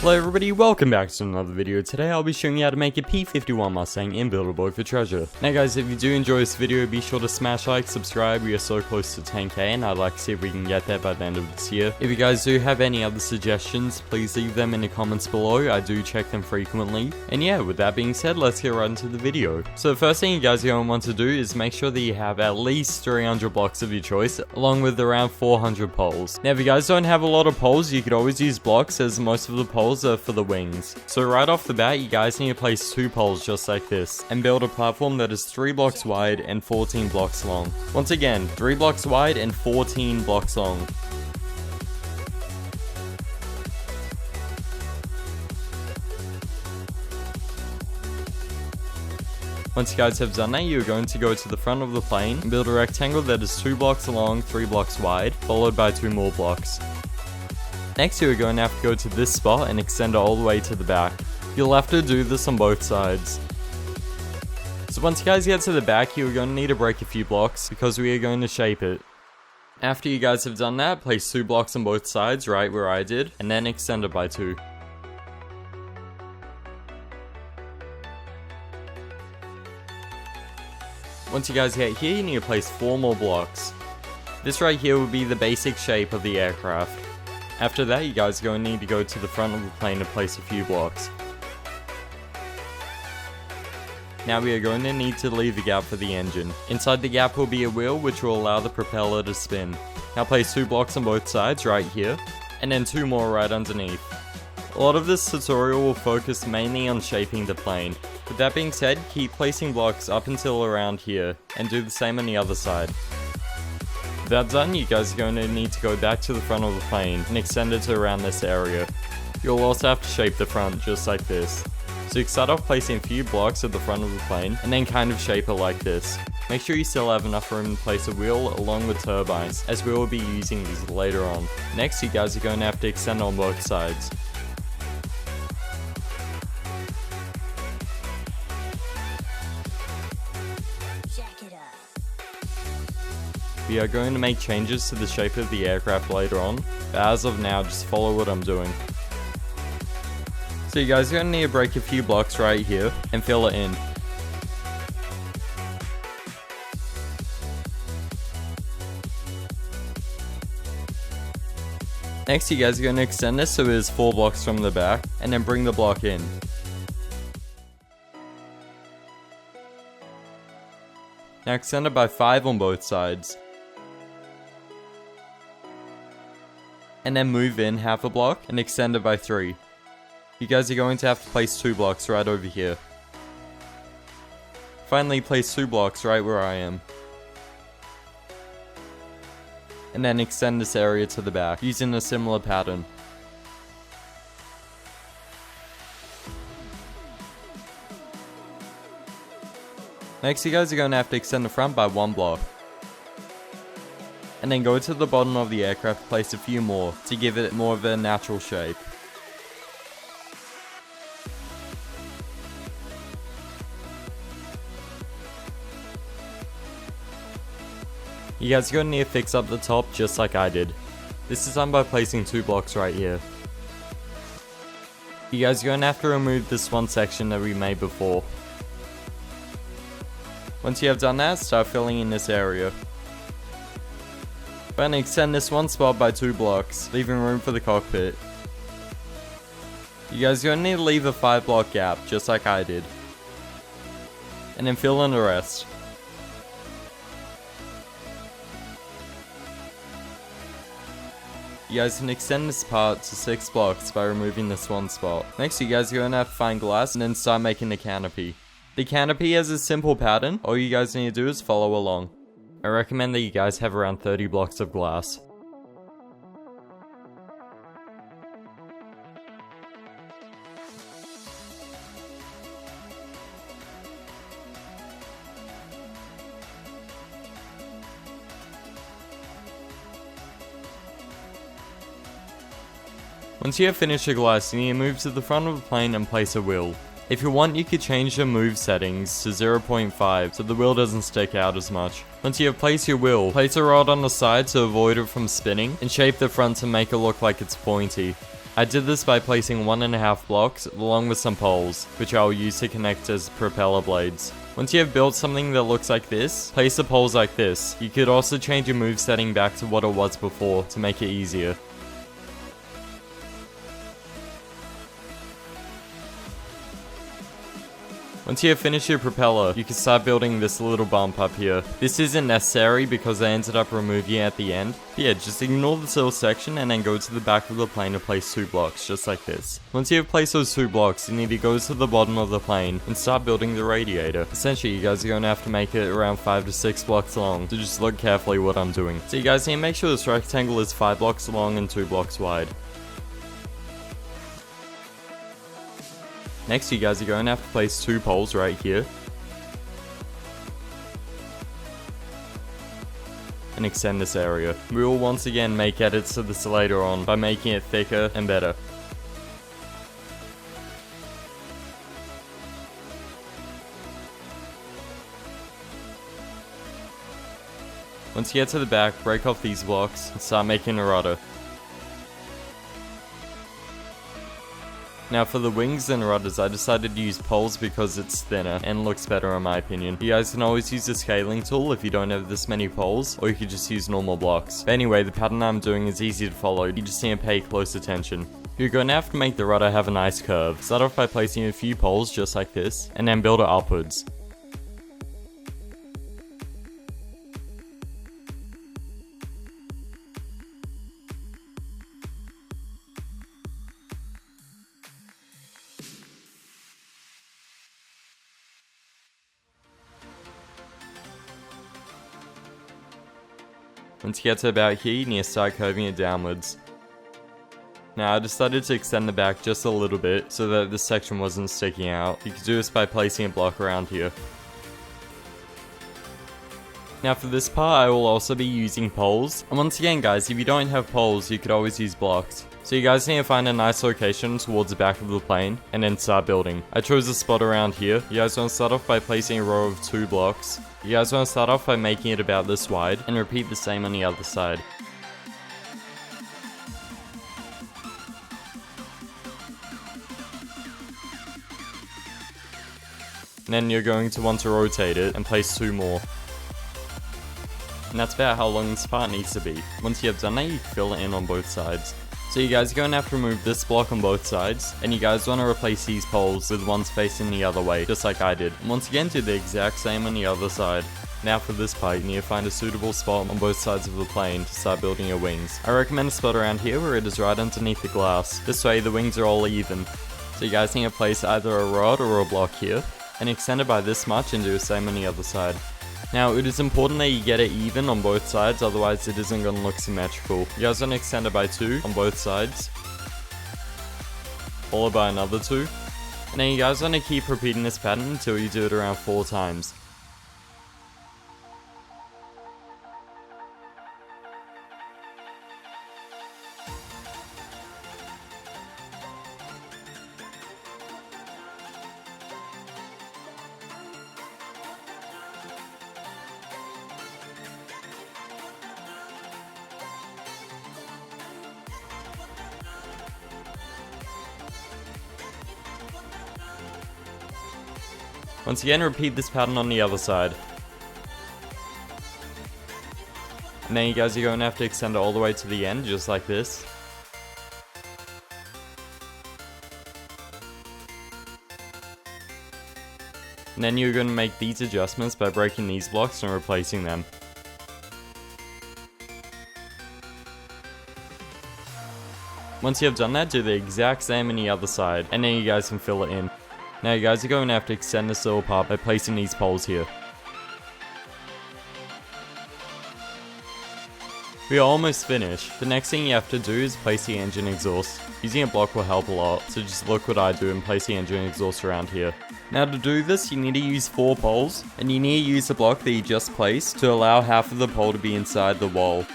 Hello everybody, welcome back to another video. Today I'll be showing you how to make a P-51 Mustang in Build-A-Boy for treasure. Now guys, if you do enjoy this video, be sure to smash like, subscribe. We are so close to 10k and I'd like to see if we can get there by the end of this year. If you guys do have any other suggestions, please leave them in the comments below. I do check them frequently. And yeah, with that being said, let's get right into the video. So the first thing you guys are going to want to do is make sure that you have at least 300 blocks of your choice, along with around 400 poles. Now if you guys don't have a lot of poles, you could always use blocks, as most of the poles are for the wings. So right off the bat, you guys need to place 2 poles just like this, and build a platform that is 3 blocks wide and 14 blocks long. Once again, 3 blocks wide and 14 blocks long. Once you guys have done that, you're going to go to the front of the plane and build a rectangle that is 2 blocks long, 3 blocks wide, followed by 2 more blocks. Next, you are going to have to go to this spot and extend it all the way to the back. You'll have to do this on both sides. So once you guys get to the back, you are going to need to break a few blocks because we are going to shape it. After you guys have done that, place 2 blocks on both sides, right where I did, and then extend it by 2. Once you guys get here, you need to place 4 more blocks. This right here will be the basic shape of the aircraft. After that, you guys are going to need to go to the front of the plane and place a few blocks. Now we are going to need to leave a gap for the engine. Inside the gap will be a wheel which will allow the propeller to spin. Now place 2 blocks on both sides right here, and then 2 more right underneath. A lot of this tutorial will focus mainly on shaping the plane. With that being said, keep placing blocks up until around here, and do the same on the other side. With that done, you guys are going to need to go back to the front of the plane and extend it to around this area. You'll also have to shape the front just like this. So you can start off placing a few blocks at the front of the plane and then kind of shape it like this. Make sure you still have enough room to place a wheel along with turbines, as we will be using these later on. Next, you guys are going to have to extend on both sides. We are going to make changes to the shape of the aircraft later on, but as of now, just follow what I'm doing. So you guys are going to need to break a few blocks right here and fill it in. Next, you guys are going to extend this so it is 4 blocks from the back, and then bring the block in. Now extend it by 5 on both sides. And then move in half a block and extend it by 3. You guys are going to have to place 2 blocks right over here. Finally, place 2 blocks right where I am. And then extend this area to the back, using a similar pattern. Next, you guys are going to have to extend the front by 1 block. And then go to the bottom of the aircraft, place a few more to give it more of a natural shape. You guys are going to need to fix up the top just like I did. This is done by placing 2 blocks right here. You guys are going to have to remove this one section that we made before. Once you have done that, start filling in this area. Finally, extend this one spot by 2 blocks, leaving room for the cockpit. You guys are going to need to leave a 5 block gap, just like I did. And then fill in the rest. You guys can extend this part to 6 blocks by removing this one spot. Next, you guys are going to have to find glass and then start making the canopy. The canopy has a simple pattern. All you guys need to do is follow along. I recommend that you guys have around 30 blocks of glass. Once you have finished your glass, you need to move to the front of the plane and place a wheel. If you want, you could change the move settings to 0.5 so the wheel doesn't stick out as much. Once you have placed your wheel, place a rod on the side to avoid it from spinning, and shape the front to make it look like it's pointy. I did this by placing 1.5 blocks along with some poles, which I will use to connect as propeller blades. Once you have built something that looks like this, place the poles like this. You could also change your move setting back to what it was before to make it easier. Once you have finished your propeller, you can start building this little bump up here. This isn't necessary because I ended up removing it at the end. But yeah, just ignore this little section and then go to the back of the plane and place 2 blocks, just like this. Once you have placed those 2 blocks, you need to go to the bottom of the plane and start building the radiator. Essentially, you guys are going to have to make it around 5 to 6 blocks long, so just look carefully what I'm doing. So you guys need to make sure this rectangle is 5 blocks long and 2 blocks wide. Next, you guys are going to have to place 2 poles right here. And extend this area. We will once again make edits to this later on by making it thicker and better. Once you get to the back, break off these blocks and start making a rudder. Now for the wings and rudders, I decided to use poles because it's thinner and looks better in my opinion. You guys can always use the scaling tool if you don't have this many poles, or you could just use normal blocks. But anyway, the pattern I'm doing is easy to follow, you just need to pay close attention. You're going to have to make the rudder have a nice curve. Start off by placing a few poles just like this, and then build it upwards. Once you get to about here, you need to start curving it downwards. Now I decided to extend the back just a little bit so that this section wasn't sticking out. You could do this by placing a block around here. Now for this part I will also be using poles. And once again guys, if you don't have poles you could always use blocks. So you guys need to find a nice location towards the back of the plane and then start building. I chose a spot around here. You guys want to start off by placing a row of 2 blocks. You guys want to start off by making it about this wide and repeat the same on the other side. And then you're going to want to rotate it and place 2 more. And that's about how long this part needs to be. Once you have done that, you can fill it in on both sides. So you guys are going to have to remove this block on both sides, and you guys want to replace these poles with ones facing the other way, just like I did. And once again, do the exact same on the other side. Now for this part, you need to find a suitable spot on both sides of the plane to start building your wings. I recommend a spot around here where it is right underneath the glass. This way the wings are all even. So you guys need to place either a rod or a block here, and extend it by this much and do the same on the other side. Now it is important that you get it even on both sides, otherwise it isn't going to look symmetrical. You guys want to extend it by 2 on both sides, followed by another 2, and then you guys want to keep repeating this pattern until you do it around 4 times. Once again, repeat this pattern on the other side. And then you guys are going to have to extend it all the way to the end, just like this. And then you're going to make these adjustments by breaking these blocks and replacing them. Once you have done that, do the exact same on the other side, and then you guys can fill it in. Now you guys are going to have to extend this little part by placing these poles here. We are almost finished. The next thing you have to do is place the engine exhaust. Using a block will help a lot, so just look what I do and place the engine exhaust around here. Now to do this, you need to use 4 poles, and you need to use the block that you just placed to allow half of the pole to be inside the wall.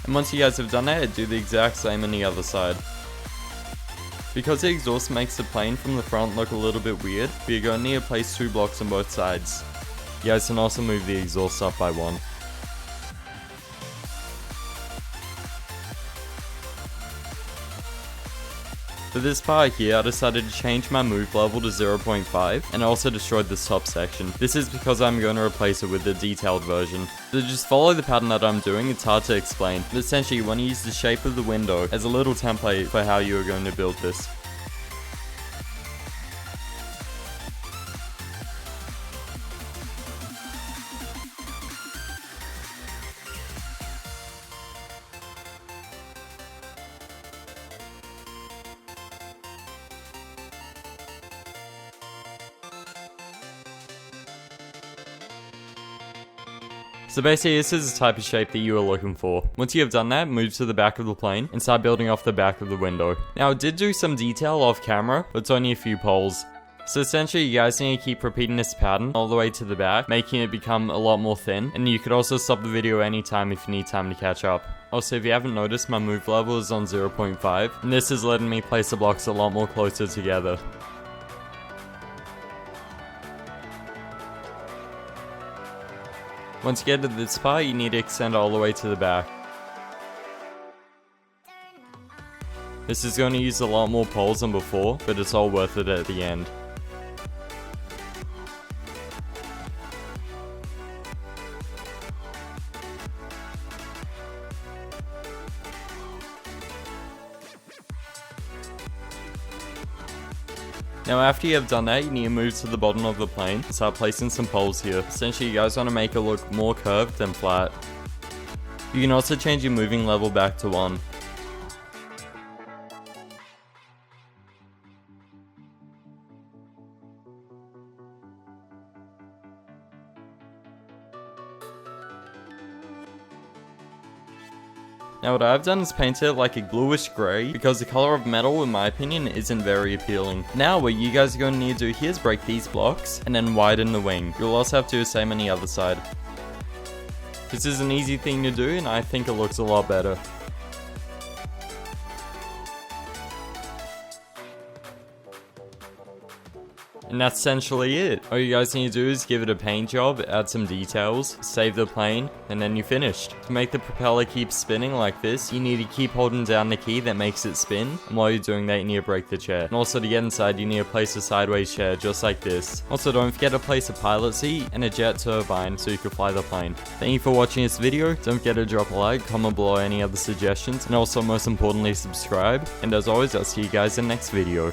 And once you guys have done that, do the exact same on the other side. Because the exhaust makes the plane from the front look a little bit weird, we are going to need to place 2 blocks on both sides. You guys can also move the exhaust up by 1. For this part here, I decided to change my move level to 0.5, and I also destroyed this top section. This is because I'm going to replace it with the detailed version. So just follow the pattern that I'm doing, it's hard to explain. But essentially, you want to use the shape of the window as a little template for how you are going to build this. So basically this is the type of shape that you are looking for. Once you have done that, move to the back of the plane and start building off the back of the window. Now I did do some detail off camera, but it's only a few poles. So essentially you guys need to keep repeating this pattern all the way to the back, making it become a lot more thin. And you could also stop the video anytime if you need time to catch up. Also, if you haven't noticed, my move level is on 0.5, and this is letting me place the blocks a lot more closer together. Once you get to this part, you need to extend all the way to the back. This is going to use a lot more poles than before, but it's all worth it at the end. Now after you have done that, you need to move to the bottom of the plane and start placing some poles here. Essentially you guys want to make it look more curved than flat. You can also change your moving level back to 1. Now what I've done is paint it like a bluish grey, because the colour of metal in my opinion isn't very appealing. Now what you guys are going to need to do here is break these blocks and then widen the wing. You'll also have to do the same on the other side. This is an easy thing to do and I think it looks a lot better. And that's essentially it. All you guys need to do is give it a paint job, add some details, save the plane, and then you're finished. To make the propeller keep spinning like this, you need to keep holding down the key that makes it spin, and while you're doing that you need to break the chair. And also to get inside you need to place a sideways chair just like this. Also don't forget to place a pilot seat and a jet turbine so you can fly the plane. Thank you for watching this video, don't forget to drop a like, comment below any other suggestions, and also most importantly subscribe. And as always, I'll see you guys in the next video.